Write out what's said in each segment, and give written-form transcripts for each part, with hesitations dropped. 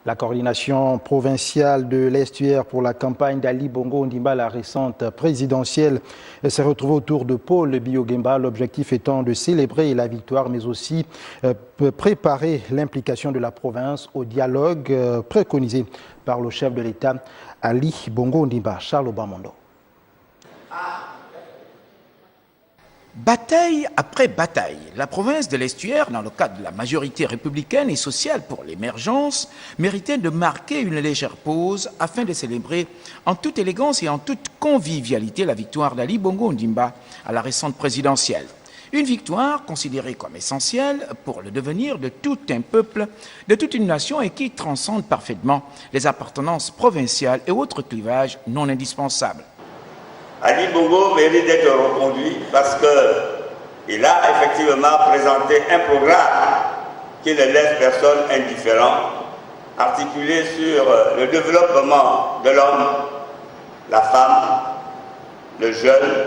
La coordination provinciale de l'Estuaire pour la campagne d'Ali Bongo Ondimba, la récente présidentielle, s'est retrouvée autour de Paul Biyogemba, l'objectif étant de célébrer la victoire, mais aussi préparer l'implication de la province au dialogue préconisé par le chef de l'État, Ali Bongo Ondimba. Charles Obamondo. Bataille après bataille, la province de l'Estuaire, dans le cadre de la majorité républicaine et sociale pour l'émergence, méritait de marquer une légère pause afin de célébrer en toute élégance et en toute convivialité la victoire d'Ali Bongo Ondimba à la récente présidentielle. Une victoire considérée comme essentielle pour le devenir de tout un peuple, de toute une nation et qui transcende parfaitement les appartenances provinciales et autres clivages non indispensables. Ali Bongo mérite d'être reconduit parce qu'il a effectivement présenté un programme qui ne laisse personne indifférent, articulé sur le développement de l'homme, la femme, le jeune,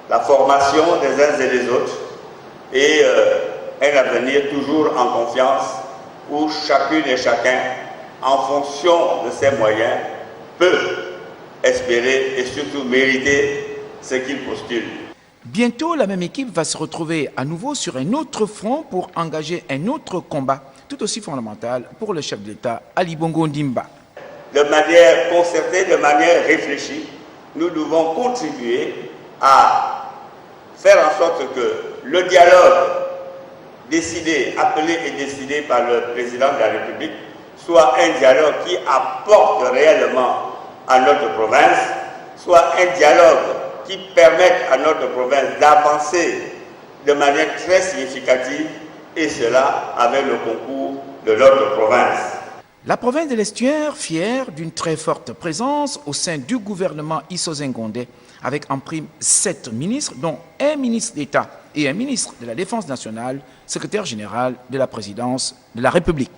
la formation des uns et des autres et un avenir toujours en confiance où chacune et chacun, en fonction de ses moyens, peut espérer et surtout mériter ce qu'il postule. Bientôt, la même équipe va se retrouver à nouveau sur un autre front pour engager un autre combat tout aussi fondamental pour le chef de l'État, Ali Bongo Ondimba. De manière concertée, de manière réfléchie, nous devons contribuer à faire en sorte que le dialogue décidé, appelé et décidé par le président de la République soit un dialogue qui apporte réellement à notre province, soit un dialogue qui permette à notre province d'avancer de manière très significative, et cela avec le concours de l'autre province. La province de l'Estuaire, fière d'une très forte présence au sein du gouvernement Issozengondé, avec en prime 7 ministres, dont un ministre d'État et un ministre de la Défense nationale, secrétaire général de la présidence de la République.